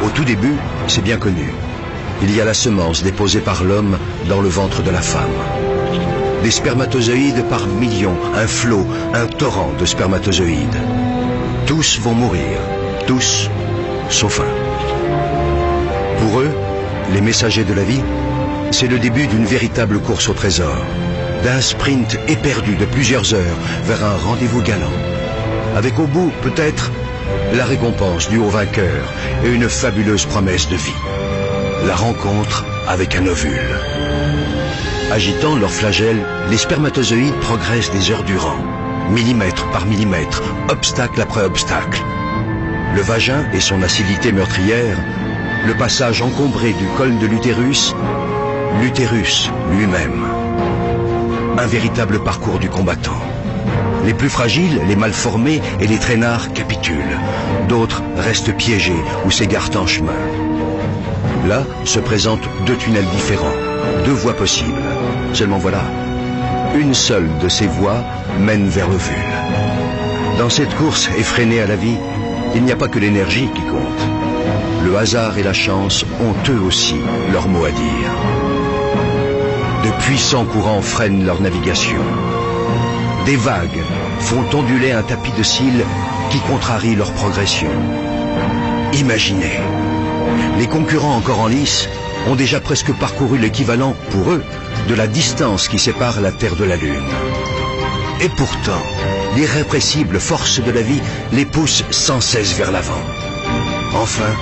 Au tout début, c'est bien connu. Il y a la semence déposée par l'homme dans le ventre de la femme. Des spermatozoïdes par millions, un flot, un torrent de spermatozoïdes. Tous vont mourir, tous, sauf un. Pour eux, les messagers de la vie, c'est le début d'une véritable course au trésor, d'un sprint éperdu de plusieurs heures vers un rendez-vous galant, avec au bout, peut-être, la récompense due au vainqueur et une fabuleuse promesse de vie. La rencontre avec un ovule. Agitant leurs flagelles, les spermatozoïdes progressent des heures durant, millimètre par millimètre, obstacle après obstacle. Le vagin et son acidité meurtrière, le passage encombré du col de l'utérus, l'utérus lui-même. Un véritable parcours du combattant. Les plus fragiles, les mal formés et les traînards capitulent. D'autres restent piégés ou s'égarent en chemin. Là se présentent deux tunnels différents, deux voies possibles. Seulement voilà, une seule de ces voies mène vers l'ovule. Dans cette course effrénée à la vie, il n'y a pas que l'énergie qui compte. Le hasard et la chance ont eux aussi leur mot à dire. De puissants courants freinent leur navigation. Des vagues font onduler un tapis de cils qui contrarie leur progression. Imaginez, les concurrents encore en lice ont déjà presque parcouru l'équivalent, pour eux, de la distance qui sépare la Terre de la Lune. Et pourtant, l'irrépressible force de la vie les pousse sans cesse vers l'avant. Enfin,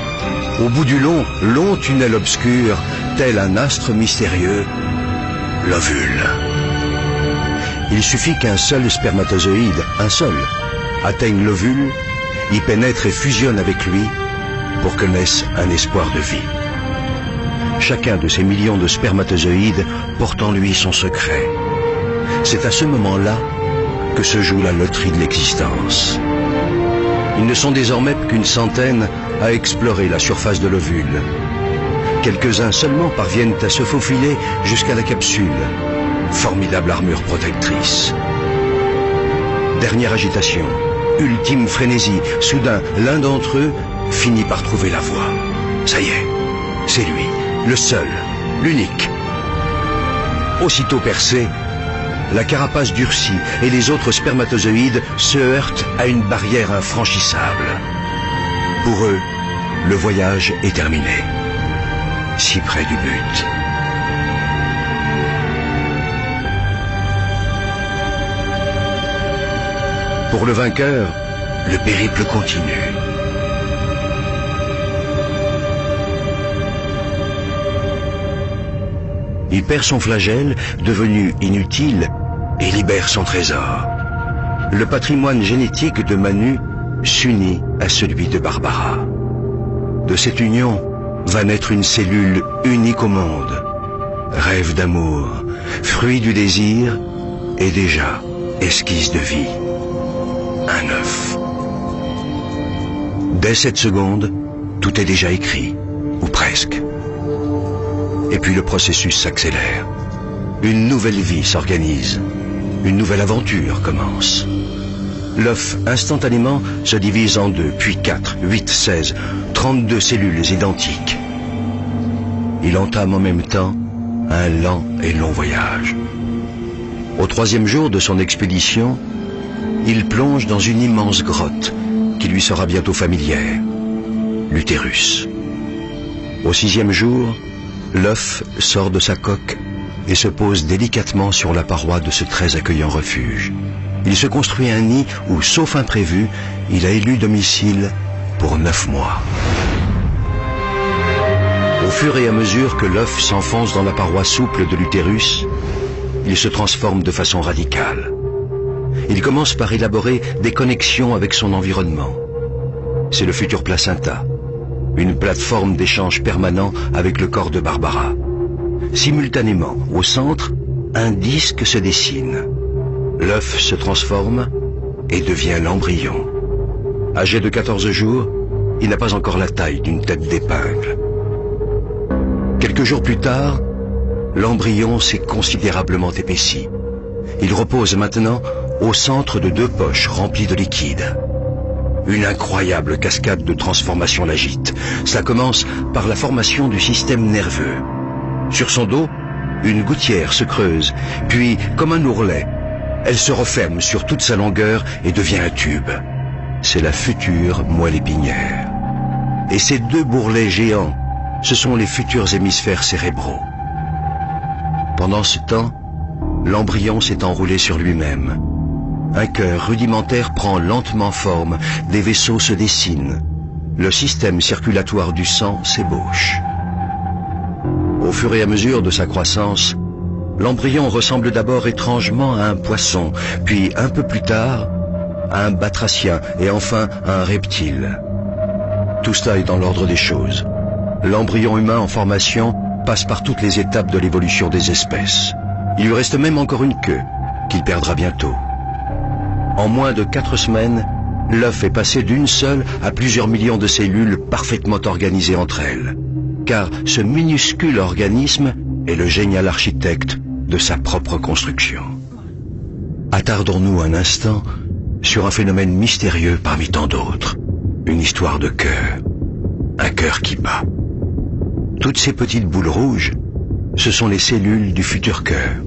au bout du long tunnel obscur, tel un astre mystérieux, l'ovule. Il suffit qu'un seul spermatozoïde, un seul, atteigne l'ovule, y pénètre et fusionne avec lui pour que naisse un espoir de vie. Chacun de ces millions de spermatozoïdes porte en lui son secret. C'est à ce moment-là que se joue la loterie de l'existence. Ils ne sont désormais qu'une centaine à explorer la surface de l'ovule. Quelques-uns seulement parviennent à se faufiler jusqu'à la capsule. Formidable armure protectrice. Dernière agitation, ultime frénésie. Soudain, l'un d'entre eux finit par trouver la voie. Ça y est, c'est lui, le seul, l'unique. Aussitôt percé, la carapace durcit et les autres spermatozoïdes se heurtent à une barrière infranchissable. Pour eux, le voyage est terminé. Si près du but. Pour le vainqueur, le périple continue. Il perd son flagelle, devenu inutile, et libère son trésor. Le patrimoine génétique de Manu s'unit à celui de Barbara. De cette union va naître une cellule unique au monde. Rêve d'amour, fruit du désir, et déjà esquisse de vie. Un œuf. Dès cette seconde, tout est déjà écrit, ou presque. Et puis le processus s'accélère. Une nouvelle vie s'organise. Une nouvelle aventure commence. L'œuf, instantanément, se divise en 2, puis 4, 8, 16, 32 cellules identiques. Il entame en même temps un lent et long voyage. Au 3e jour de son expédition, il plonge dans une immense grotte qui lui sera bientôt familière, l'utérus. Au 6e jour, l'œuf sort de sa coque et se pose délicatement sur la paroi de ce très accueillant refuge. Il se construit un nid où, sauf imprévu, il a élu domicile pour 9 mois. Au fur et à mesure que l'œuf s'enfonce dans la paroi souple de l'utérus, il se transforme de façon radicale. Il commence par élaborer des connexions avec son environnement. C'est le futur placenta, une plateforme d'échange permanent avec le corps de Barbara. Simultanément, au centre, un disque se dessine. L'œuf se transforme et devient l'embryon. Âgé de 14 jours, il n'a pas encore la taille d'une tête d'épingle. Quelques jours plus tard, l'embryon s'est considérablement épaissi. Il repose maintenant au centre de 2 poches remplies de liquide. Une incroyable cascade de transformations l'agite. Cela commence par la formation du système nerveux. Sur son dos, une gouttière se creuse, puis, comme un ourlet, elle se referme sur toute sa longueur et devient un tube. C'est la future moelle épinière. Et ces deux bourrelets géants, ce sont les futurs hémisphères cérébraux. Pendant ce temps, l'embryon s'est enroulé sur lui-même. Un cœur rudimentaire prend lentement forme, des vaisseaux se dessinent. Le système circulatoire du sang s'ébauche. Au fur et à mesure de sa croissance, l'embryon ressemble d'abord étrangement à un poisson, puis un peu plus tard, à un batracien et enfin à un reptile. Tout cela est dans l'ordre des choses. L'embryon humain en formation passe par toutes les étapes de l'évolution des espèces. Il lui reste même encore une queue, qu'il perdra bientôt. En moins de 4 semaines, l'œuf est passé d'une seule à plusieurs millions de cellules parfaitement organisées entre elles. Car ce minuscule organisme est le génial architecte de sa propre construction. Attardons-nous un instant sur un phénomène mystérieux parmi tant d'autres. Une histoire de cœur. Un cœur qui bat. Toutes ces petites boules rouges, ce sont les cellules du futur cœur.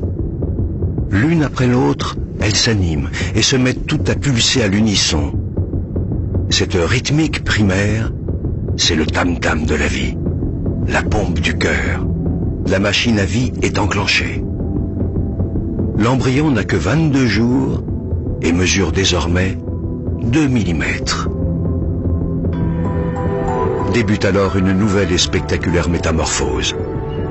L'une après l'autre, elles s'animent et se mettent toutes à pulser à l'unisson. Cette rythmique primaire, c'est le tam-tam de la vie, la pompe du cœur. La machine à vie est enclenchée. L'embryon n'a que 22 jours et mesure désormais 2 mm. Débute alors une nouvelle et spectaculaire métamorphose.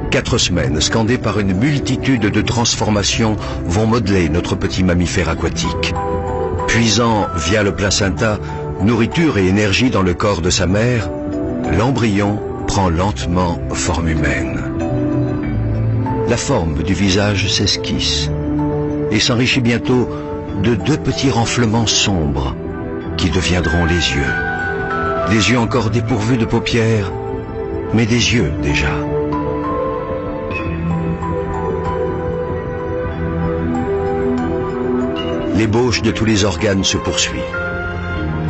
4 semaines, scandées par une multitude de transformations, vont modeler notre petit mammifère aquatique. Puisant via le placenta nourriture et énergie dans le corps de sa mère, l'embryon prend lentement forme humaine. La forme du visage s'esquisse et s'enrichit bientôt de 2 petits renflements sombres qui deviendront les yeux. Des yeux encore dépourvus de paupières, mais des yeux déjà. L'ébauche de tous les organes se poursuit.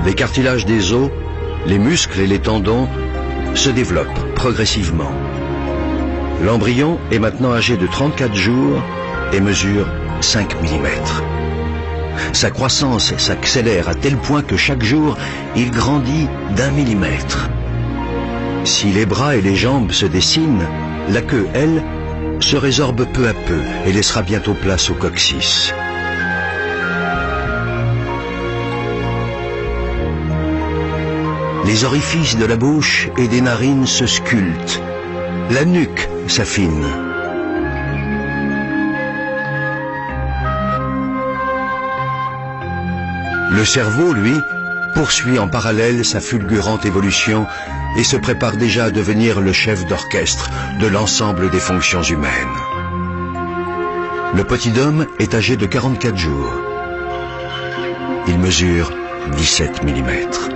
Les cartilages des os, les muscles et les tendons se développent progressivement. L'embryon est maintenant âgé de 34 jours et mesure 5 mm. Sa croissance s'accélère à tel point que chaque jour, il grandit d'1 millimètre. Si les bras et les jambes se dessinent, la queue, elle, se résorbe peu à peu et laissera bientôt place au coccyx. Les orifices de la bouche et des narines se sculptent. La nuque s'affine. Le cerveau, lui, poursuit en parallèle sa fulgurante évolution et se prépare déjà à devenir le chef d'orchestre de l'ensemble des fonctions humaines. Le petit homme est âgé de 44 jours. Il mesure 17 mm.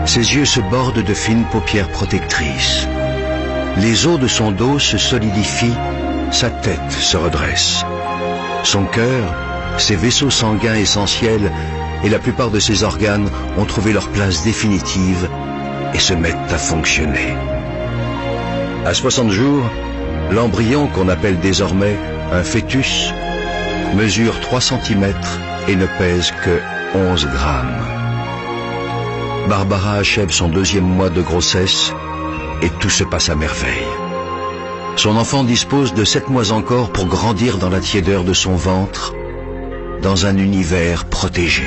Ses yeux se bordent de fines paupières protectrices. Les os de son dos se solidifient, sa tête se redresse. Son cœur, ses vaisseaux sanguins essentiels et la plupart de ses organes ont trouvé leur place définitive et se mettent à fonctionner. À 60 jours, l'embryon, qu'on appelle désormais un fœtus, mesure 3 cm et ne pèse que 11 grammes. Barbara achève son 2e mois de grossesse et tout se passe à merveille. Son enfant dispose de 7 mois encore pour grandir dans la tiédeur de son ventre, dans un univers protégé.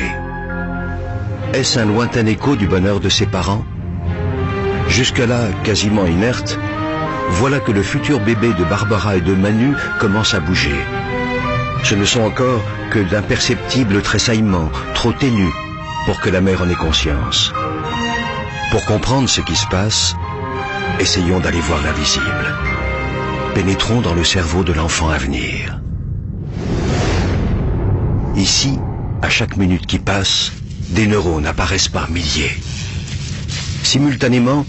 Est-ce un lointain écho du bonheur de ses parents? Jusque-là, quasiment inerte, voilà que le futur bébé de Barbara et de Manu commence à bouger. Ce ne sont encore que d'imperceptibles tressaillements, trop ténus, pour que la mère en ait conscience. Pour comprendre ce qui se passe, essayons d'aller voir l'invisible. Pénétrons dans le cerveau de l'enfant à venir. Ici, à chaque minute qui passe, des neurones apparaissent par milliers. Simultanément,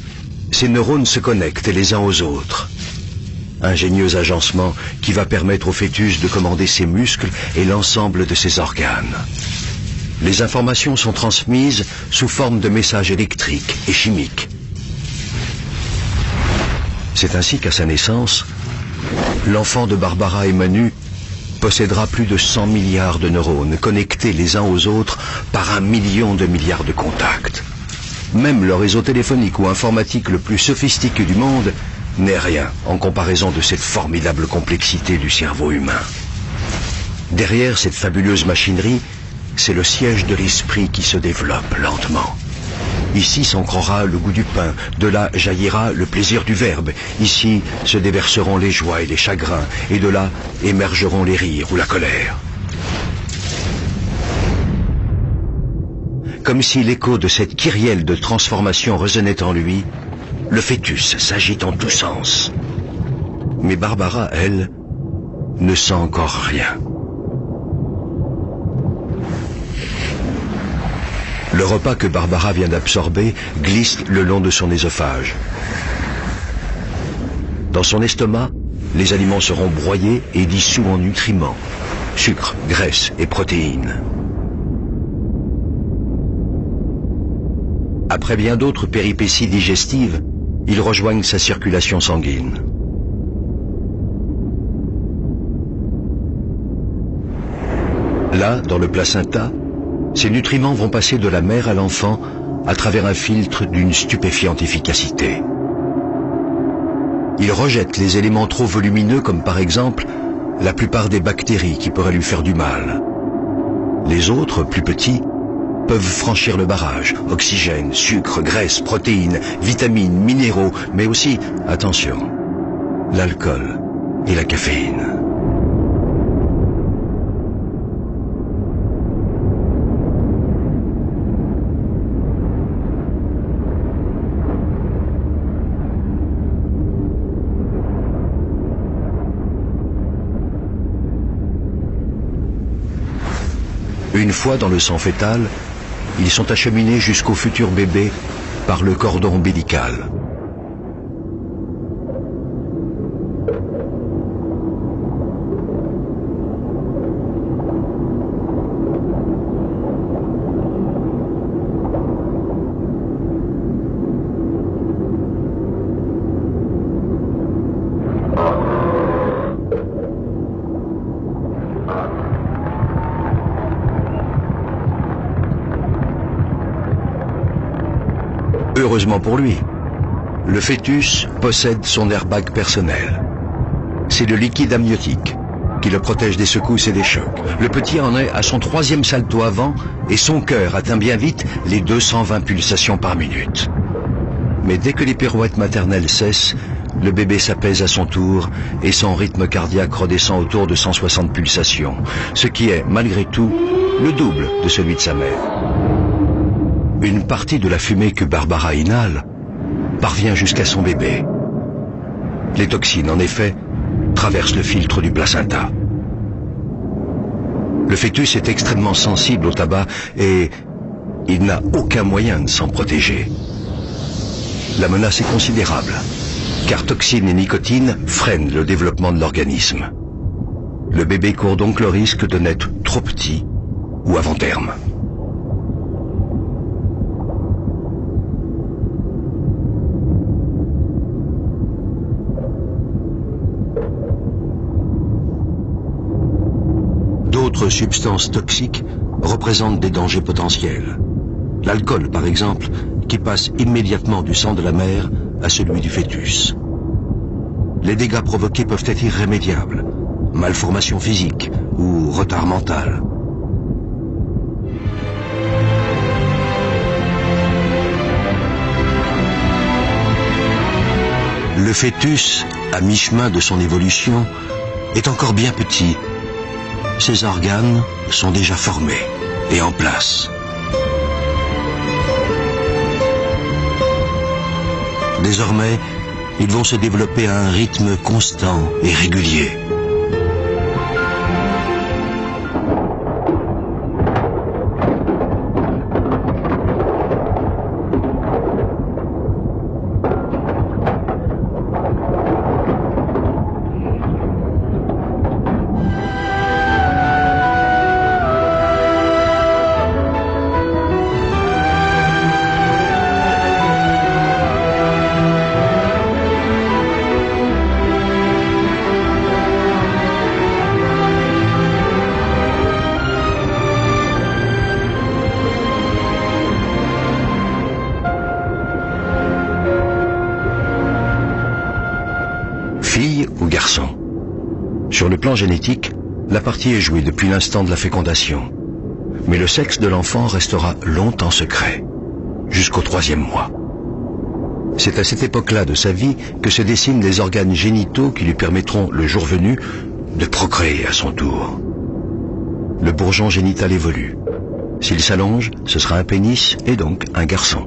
ces neurones se connectent les uns aux autres. Ingénieux agencement qui va permettre au fœtus de commander ses muscles et l'ensemble de ses organes. Les informations sont transmises sous forme de messages électriques et chimiques. C'est ainsi qu'à sa naissance, l'enfant de Barbara et Manu possédera plus de 100 milliards de neurones connectés les uns aux autres par 1 million de milliards de contacts. Même le réseau téléphonique ou informatique le plus sophistiqué du monde n'est rien en comparaison de cette formidable complexité du cerveau humain. Derrière cette fabuleuse machinerie, c'est le siège de l'esprit qui se développe lentement. Ici s'ancrera le goût du pain, de là jaillira le plaisir du verbe. Ici se déverseront les joies et les chagrins, et de là émergeront les rires ou la colère. Comme si l'écho de cette kyrielle de transformation résonnait en lui, le fœtus s'agite en tous sens. Mais Barbara, elle, ne sent encore rien. Le repas que Barbara vient d'absorber glisse le long de son œsophage. Dans son estomac, les aliments seront broyés et dissous en nutriments, sucre, graisse et protéines. Après bien d'autres péripéties digestives, ils rejoignent sa circulation sanguine. Là, dans le placenta, ces nutriments vont passer de la mère à l'enfant à travers un filtre d'une stupéfiante efficacité. Il rejette les éléments trop volumineux comme par exemple la plupart des bactéries qui pourraient lui faire du mal. Les autres, plus petits, peuvent franchir le barrage. Oxygène, sucre, graisse, protéines, vitamines, minéraux, mais aussi, attention, l'alcool et la caféine. Une fois dans le sang fœtal, ils sont acheminés jusqu'au futur bébé par le cordon ombilical. Heureusement pour lui, le fœtus possède son airbag personnel. C'est le liquide amniotique qui le protège des secousses et des chocs. Le petit en est à son 3e salto avant et son cœur atteint bien vite les 220 pulsations par minute. Mais dès que les pirouettes maternelles cessent, le bébé s'apaise à son tour et son rythme cardiaque redescend autour de 160 pulsations, ce qui est, malgré tout, le double de celui de sa mère. Une partie de la fumée que Barbara inhale parvient jusqu'à son bébé. Les toxines, en effet, traversent le filtre du placenta. Le fœtus est extrêmement sensible au tabac et il n'a aucun moyen de s'en protéger. La menace est considérable, car toxines et nicotine freinent le développement de l'organisme. Le bébé court donc le risque de naître trop petit ou avant terme. D'autres substances toxiques représentent des dangers potentiels. L'alcool, par exemple, qui passe immédiatement du sang de la mère à celui du fœtus. Les dégâts provoqués peuvent être irrémédiables, malformation physique ou retard mental. Le fœtus, à mi-chemin de son évolution, est encore bien petit. Ses organes sont déjà formés et en place. Désormais, ils vont se développer à un rythme constant et régulier. plan génétique, la partie est jouée depuis l'instant de la fécondation. Mais le sexe de l'enfant restera longtemps secret, jusqu'au 3e mois. C'est à cette époque-là de sa vie que se dessinent les organes génitaux qui lui permettront, le jour venu, de procréer à son tour. Le bourgeon génital évolue. S'il s'allonge, ce sera un pénis et donc un garçon.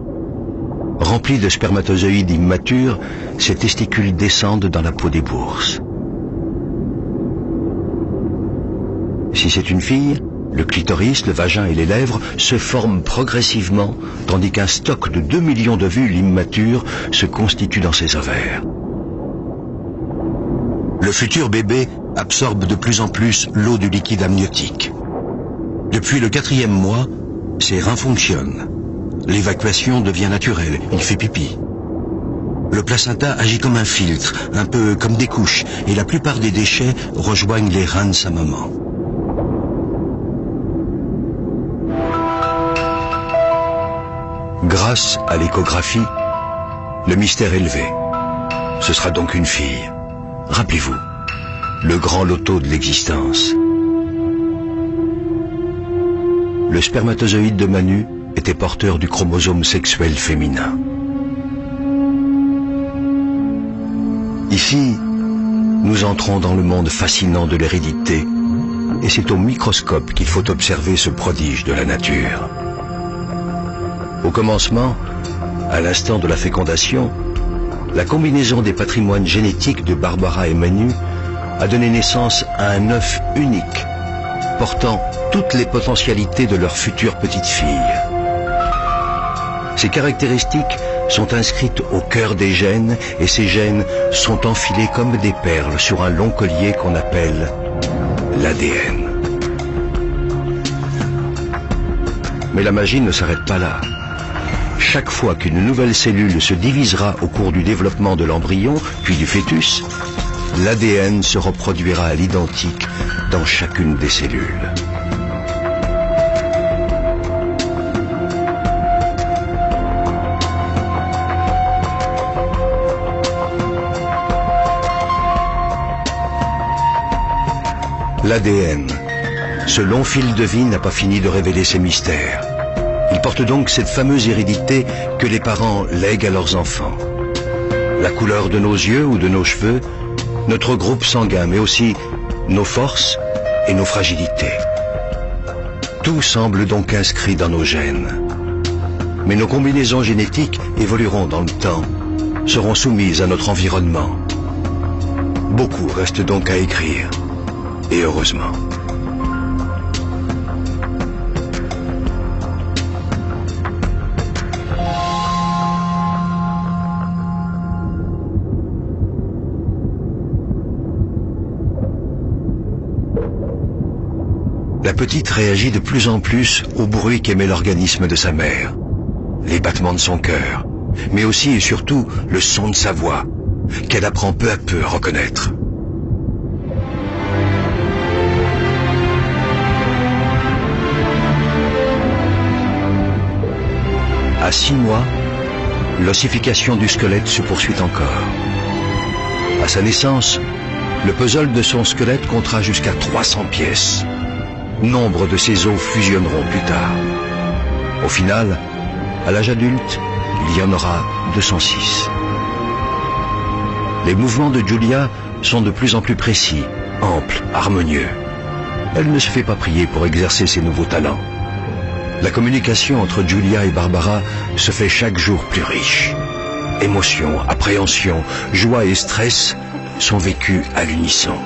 Remplis de spermatozoïdes immatures, ces testicules descendent dans la peau des bourses. Si c'est une fille, le clitoris, le vagin et les lèvres se forment progressivement, tandis qu'un stock de 2 millions d'ovules immatures se constitue dans ses ovaires. Le futur bébé absorbe de plus en plus l'eau du liquide amniotique. Depuis le 4e mois, ses reins fonctionnent. L'évacuation devient naturelle, il fait pipi. Le placenta agit comme un filtre, un peu comme des couches, et la plupart des déchets rejoignent les reins de sa maman. Grâce à l'échographie, le mystère est levé. Ce sera donc une fille. Rappelez-vous, le grand loto de l'existence. Le spermatozoïde de Manu était porteur du chromosome sexuel féminin. Ici, nous entrons dans le monde fascinant de l'hérédité, et c'est au microscope qu'il faut observer ce prodige de la nature. Au commencement, à l'instant de la fécondation, la combinaison des patrimoines génétiques de Barbara et Manu a donné naissance à un œuf unique, portant toutes les potentialités de leur future petite fille. Ces caractéristiques sont inscrites au cœur des gènes et ces gènes sont enfilés comme des perles sur un long collier qu'on appelle l'ADN. Mais la magie ne s'arrête pas là. Chaque fois qu'une nouvelle cellule se divisera au cours du développement de l'embryon, puis du fœtus, l'ADN se reproduira à l'identique dans chacune des cellules. L'ADN, ce long fil de vie n'a pas fini de révéler ses mystères. Il porte donc cette fameuse hérédité que les parents lèguent à leurs enfants. La couleur de nos yeux ou de nos cheveux, notre groupe sanguin, mais aussi nos forces et nos fragilités. Tout semble donc inscrit dans nos gènes. Mais nos combinaisons génétiques évolueront dans le temps, seront soumises à notre environnement. Beaucoup reste donc à écrire, et heureusement. La petite réagit de plus en plus au bruit qu'émet l'organisme de sa mère, les battements de son cœur, mais aussi et surtout le son de sa voix, qu'elle apprend peu à peu à reconnaître. À 6 mois, l'ossification du squelette se poursuit encore. À sa naissance, le puzzle de son squelette comptera jusqu'à 300 pièces. Nombre de ces os fusionneront plus tard. Au final, à l'âge adulte, il y en aura 206. Les mouvements de Julia sont de plus en plus précis, amples, harmonieux. Elle ne se fait pas prier pour exercer ses nouveaux talents. La communication entre Julia et Barbara se fait chaque jour plus riche. Émotion, appréhension, joie et stress sont vécus à l'unisson.